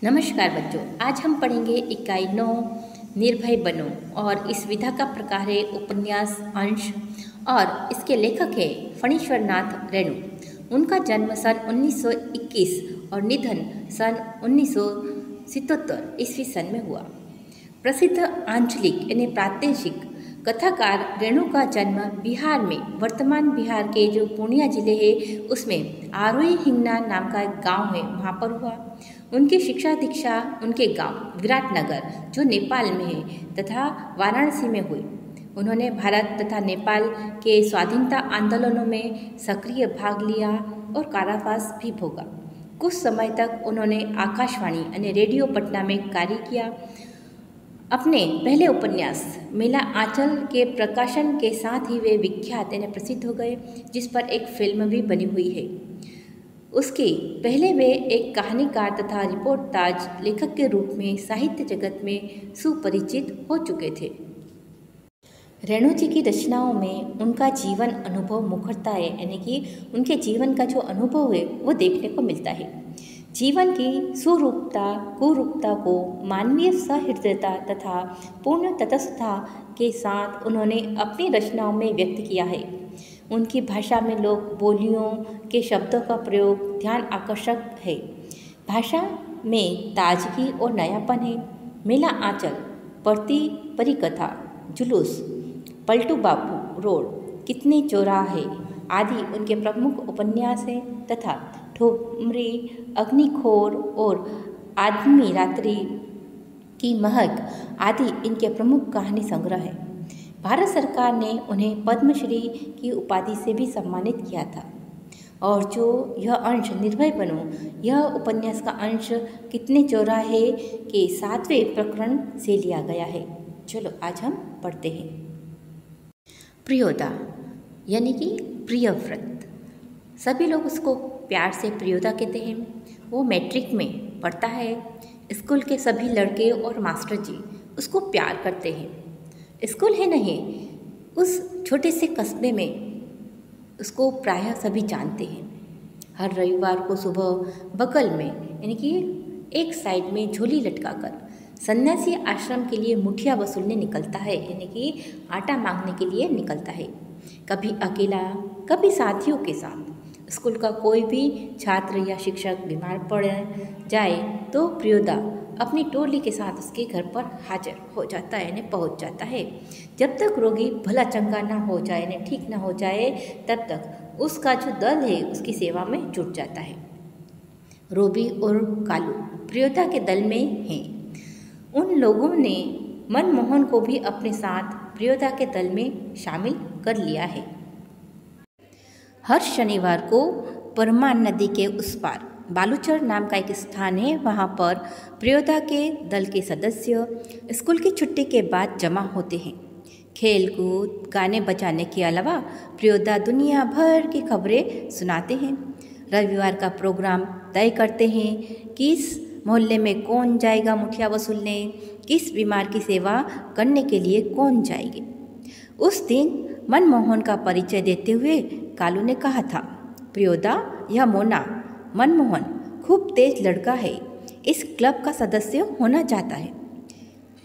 नमस्कार बच्चों, आज हम पढ़ेंगे इकाई 9 निर्भय बनो और इस विधा का प्रकार है उपन्यास अंश और इसके लेखक है फणीश्वर नाथ रेणु। उनका जन्म सन 1921 और निधन सन 1977 ईस्वी सन में हुआ। प्रसिद्ध आंचलिक यानी प्रादेशिक कथाकार रेणु का जन्म बिहार में, वर्तमान बिहार के जो पूर्णिया जिले है उसमें आरोही हिंगना नाम का एक गांव है, वहाँ पर हुआ। उनकी शिक्षा दीक्षा उनके गांव विराटनगर जो नेपाल में है तथा वाराणसी में हुई। उन्होंने भारत तथा नेपाल के स्वाधीनता आंदोलनों में सक्रिय भाग लिया और कारावास भी भोगा। कुछ समय तक उन्होंने आकाशवाणी यानी रेडियो पटना में कार्य किया। अपने पहले उपन्यास मेला आंचल के प्रकाशन के साथ ही वे विख्यात यानी प्रसिद्ध हो गए, जिस पर एक फिल्म भी बनी हुई है। उसके पहले वे एक कहानीकार तथा रिपोर्टाज लेखक के रूप में साहित्य जगत में सुपरिचित हो चुके थे। रेणु जी की रचनाओं में उनका जीवन अनुभव मुखरता है, यानी कि उनके जीवन का जो अनुभव है वो देखने को मिलता है। जीवन की सुरूपता कुरूपता को मानवीय सहृदयता तथा पूर्ण तटस्थता के साथ उन्होंने अपनी रचनाओं में व्यक्त किया है। उनकी भाषा में लोक बोलियों के शब्दों का प्रयोग ध्यान आकर्षक है। भाषा में ताजगी और नयापन है। मेला आंचल, पढ़ती परिकथा, जुलूस, पलटू बापू रोड, कितने चौराहे आदि उनके प्रमुख उपन्यास हैं तथा ठोमरी, अग्निखोर और आदमी रात्रि की महक आदि इनके प्रमुख कहानी संग्रह हैं। भारत सरकार ने उन्हें पद्मश्री की उपाधि से भी सम्मानित किया था। और जो यह अंश निर्भय बनो, यह उपन्यास का अंश कितने चौराहे के 7वें प्रकरण से लिया गया है। चलो आज हम पढ़ते हैं। प्रियोदा यानी कि प्रियव्रत, सभी लोग उसको प्यार से प्रियोदा कहते हैं। वो मैट्रिक में पढ़ता है। स्कूल के सभी लड़के और मास्टर जी उसको प्यार करते हैं। स्कूल है नहीं, उस छोटे से कस्बे में उसको प्रायः सभी जानते हैं। हर रविवार को सुबह बगल में यानी कि एक साइड में झोली लटकाकर सन्यासी आश्रम के लिए मुठिया वसूलने निकलता है, यानी कि आटा मांगने के लिए निकलता है। कभी अकेला, कभी साथियों के साथ। स्कूल का कोई भी छात्र या शिक्षक बीमार पड़ जाए तो प्रियोदा अपनी टोली के साथ उसके घर पर हाजिर हो जाता है, यानी पहुंच जाता है। जब तक रोगी भला चंगा ना हो जाए, यानी ठीक ना हो जाए, तब तक उसका जो दल है उसकी सेवा में जुट जाता है। रोबी और कालू प्रियोदा के दल में हैं। उन लोगों ने मनमोहन को भी अपने साथ प्रियोदा के दल में शामिल कर लिया है। हर शनिवार को परमान नदी के उस पार बालूचर नाम का एक स्थान है, वहाँ पर प्रियोदा के दल के सदस्य स्कूल की छुट्टी के बाद जमा होते हैं। खेल कूद, गाने बजाने के अलावा प्रियोदा दुनिया भर की खबरें सुनाते हैं। रविवार का प्रोग्राम तय करते हैं, किस मोहल्ले में कौन जाएगा मुठिया वसूलने, किस बीमार की सेवा करने के लिए कौन जाएंगे। उस दिन मनमोहन का परिचय देते हुए कालू ने कहा था, प्रियोदा, यह मोना मनमोहन खूब तेज लड़का है, इस क्लब का सदस्य होना चाहता है।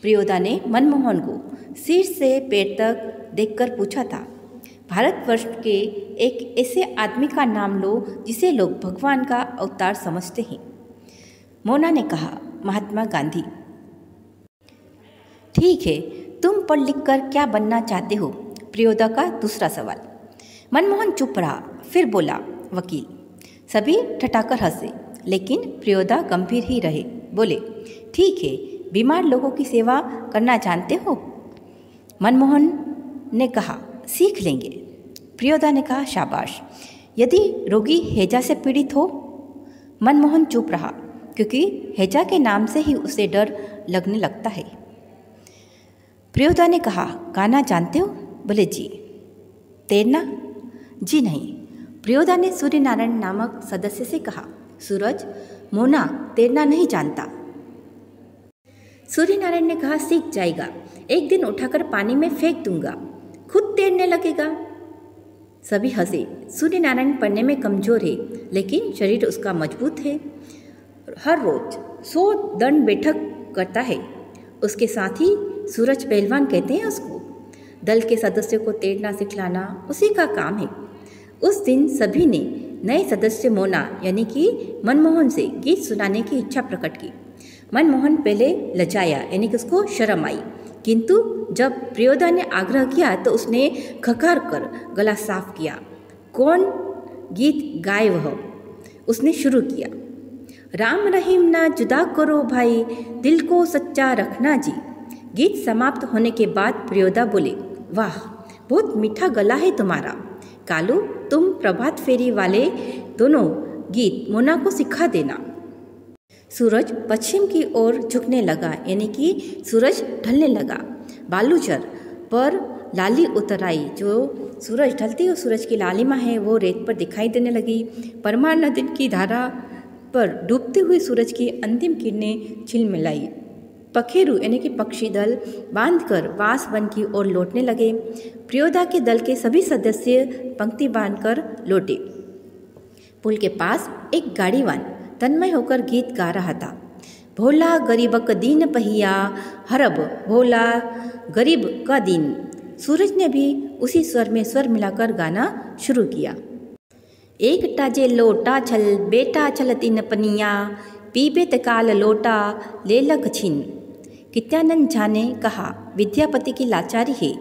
प्रियोदा ने मनमोहन को सिर से पैर तक देखकर पूछा था, भारतवर्ष के एक ऐसे आदमी का नाम लो जिसे लोग भगवान का अवतार समझते हैं। मोना ने कहा, महात्मा गांधी। ठीक है, तुम पढ़ लिख कर क्या बनना चाहते हो? प्रियोदा का दूसरा सवाल। मनमोहन चुप रहा, फिर बोला, वकील। सभी ठठाकर हंसे, लेकिन प्रियोदा गंभीर ही रहे। बोले, ठीक है, बीमार लोगों की सेवा करना जानते हो? मनमोहन ने कहा, सीख लेंगे। प्रियोदा ने कहा, शाबाश। यदि रोगी हैजा से पीड़ित हो? मनमोहन चुप रहा, क्योंकि हैजा के नाम से ही उसे डर लगने लगता है। प्रियोदा ने कहा, गाना जानते हो? बोले, जी। तैरना? जी नहीं। प्रियोदा ने सूर्यनारायण नामक सदस्य से कहा, सूरज, मोना तैरना नहीं जानता। सूर्यनारायण ने कहा, सीख जाएगा, एक दिन उठाकर पानी में फेंक दूंगा, खुद तैरने लगेगा। सभी हंसे। सूर्यनारायण पढ़ने में कमजोर है, लेकिन शरीर उसका मजबूत है। हर रोज 100 दंड बैठक करता है। उसके साथ ही सूरज पहलवान कहते हैं उसको। दल के सदस्यों को तैरना सिखलाना उसी का काम है। उस दिन सभी ने नए सदस्य मोना यानी कि मनमोहन से गीत सुनाने की इच्छा प्रकट की। मनमोहन पहले लजाया यानी कि उसको शर्म आई, किंतु जब प्रियोदा ने आग्रह किया तो उसने खकार कर गला साफ किया। कौन गीत गाए वह? उसने शुरू किया, राम रहीम ना जुदा करो भाई, दिल को सच्चा रखना जी। गीत समाप्त होने के बाद प्रियोदा बोले, वाह बहुत मीठा गला है तुम्हारा। कालू, तुम प्रभात फेरी वाले दोनों गीत मोना को सिखा देना। सूरज पश्चिम की ओर झुकने लगा यानी कि सूरज ढलने लगा। बालूचर पर लाली उतर आई। जो सूरज ढलती हुई सूरज की लालिमा है वो रेत पर दिखाई देने लगी। परमार नदी की धारा पर डूबते हुए सूरज की अंतिम किरणें झिलमिलाई। पखेरु यानी कि पक्षी दल बांधकर बांस वन की ओर लौटने लगे। प्रियोदा के दल के सभी सदस्य पंक्ति बांधकर लौटे। पुल के पास एक गाड़ीवान तन्मय होकर गीत गा रहा था। भोला गरीबक दीन पहिया, हरब भोला गरीब का दीन। सूरज ने भी उसी स्वर में स्वर मिलाकर गाना शुरू किया। एक टाजे लोटा छल बेटा छल तीन पनिया, पीबे तकाल लोटा लेलक छीन। कित्यानंद झा ने कहा, विद्यापति की लाचारी है।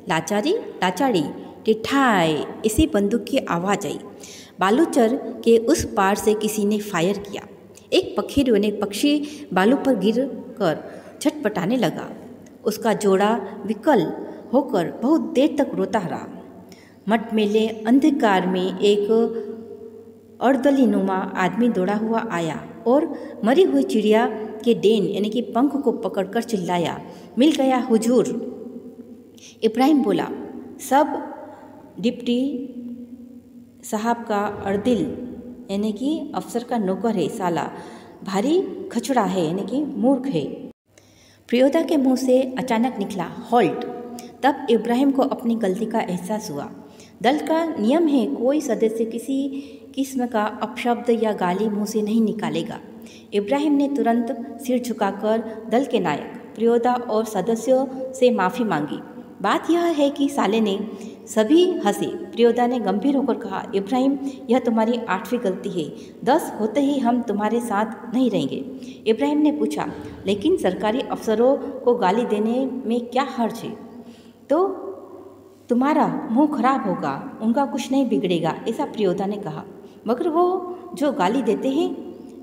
लाचारी लाचाड़ी टिठाए, इसी बंदूक की आवाज़ आई। बालूचर के उस पार से किसी ने फायर किया। एक पखेरु ने पक्षी बालू पर गिर कर छटपटाने लगा। उसका जोड़ा विकल होकर बहुत देर तक रोता रहा। मटमेले अंधकार में एक अर्दलीनुमा आदमी दौड़ा हुआ आया और मरी हुई चिड़िया के डेन यानी कि पंख को पकड़कर चिल्लाया, मिल गया हुजूर। इब्राहिम बोला, सब डिप्टी साहब का अर्दिल यानी कि अफसर का नौकर है, साला भारी खचड़ा है यानी कि मूर्ख है। प्रियोदा के मुंह से अचानक निकला, हॉल्ट। तब इब्राहिम को अपनी गलती का एहसास हुआ। दल का नियम है कोई सदस्य किसी किस्म का अपशब्द या गाली मुंह से नहीं निकालेगा। इब्राहिम ने तुरंत सिर झुकाकर दल के नायक प्रियोदा और सदस्यों से माफ़ी मांगी। बात यह है कि साले ने सभी हंसे। प्रियोदा ने गंभीर होकर कहा, इब्राहिम यह तुम्हारी 8वीं गलती है, 10 होते ही हम तुम्हारे साथ नहीं रहेंगे। इब्राहिम ने पूछा, लेकिन सरकारी अफसरों को गाली देने में क्या हर्ज है? तो तुम्हारा मुंह खराब होगा, उनका कुछ नहीं बिगड़ेगा, ऐसा प्रियोदा ने कहा। मगर वो जो गाली देते हैं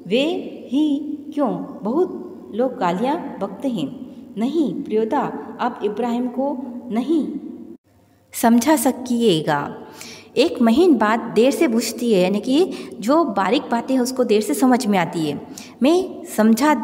वे ही क्यों? बहुत लोग गालियाँ बकते हैं। नहीं प्रियोदा, आप इब्राहिम को नहीं समझा सकिएगा। एक महीन बात देर से बुझती है यानी कि जो बारीक बातें हैं उसको देर से समझ में आती है। मैं समझा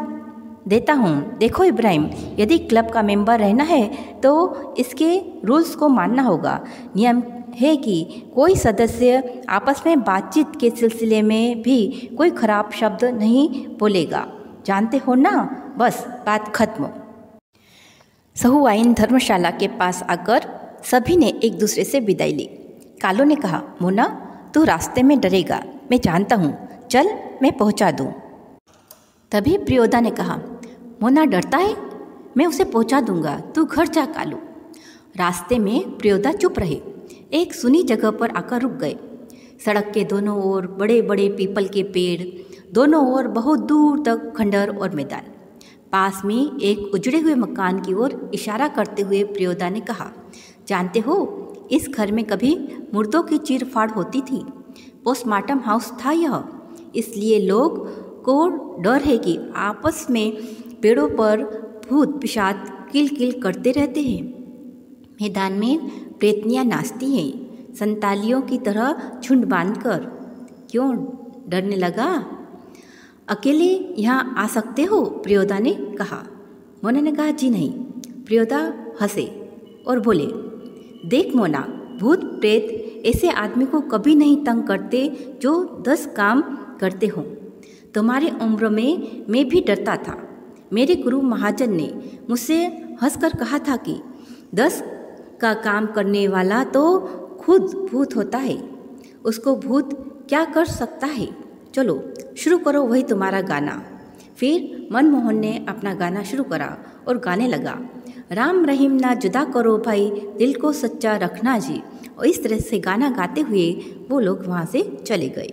देता हूँ। देखो इब्राहिम, यदि क्लब का मेंबर रहना है तो इसके रूल्स को मानना होगा। नियम है कि कोई सदस्य आपस में बातचीत के सिलसिले में भी कोई खराब शब्द नहीं बोलेगा, जानते हो ना? बस बात खत्म। सहुआइन धर्मशाला के पास आकर सभी ने एक दूसरे से विदाई ली। कालो ने कहा, मोना तू रास्ते में डरेगा, मैं जानता हूँ, चल मैं पहुँचा दूँ। तभी प्रियोदा ने कहा, मोना डरता है, मैं उसे पहुँचा दूँगा, तू घर जा कालू। रास्ते में प्रियोदा चुप रहे। एक सुनी जगह पर आकर रुक गए। सड़क के दोनों ओर बड़े बड़े पीपल के पेड़, दोनों ओर बहुत दूर तक खंडर और मैदान। पास में एक उजड़े हुए मकान की ओर इशारा करते हुए प्रियोदा ने कहा, जानते हो इस घर में कभी मुर्दों की चीर-फाड़ होती थी। पोस्टमार्टम हाउस था यह, इसलिए लोग को डर है कि आपस में पेड़ों पर भूत पिशाच किलकिल करते रहते हैं। मैदान में प्रेतनियाँ नाचती हैं संतालियों की तरह झुंड बांधकर। क्यों डरने लगा? अकेले यहाँ आ सकते हो? प्रियोदा ने कहा। मोना ने कहा, जी नहीं। प्रियोदा हंसे और बोले, देख मोना, भूत प्रेत ऐसे आदमी को कभी नहीं तंग करते जो 10 काम करते हों। तुम्हारी उम्र में मैं भी डरता था। मेरे गुरु महाजन ने मुझसे हंसकर कहा था कि 10 का काम करने वाला तो खुद भूत होता है, उसको भूत क्या कर सकता है। चलो शुरू करो वही तुम्हारा गाना। फिर मनमोहन ने अपना गाना शुरू करा और गाने लगा, राम रहीम ना जुदा करो भाई, दिल को सच्चा रखना जी। और इस तरह से गाना गाते हुए वो लोग वहाँ से चले गए।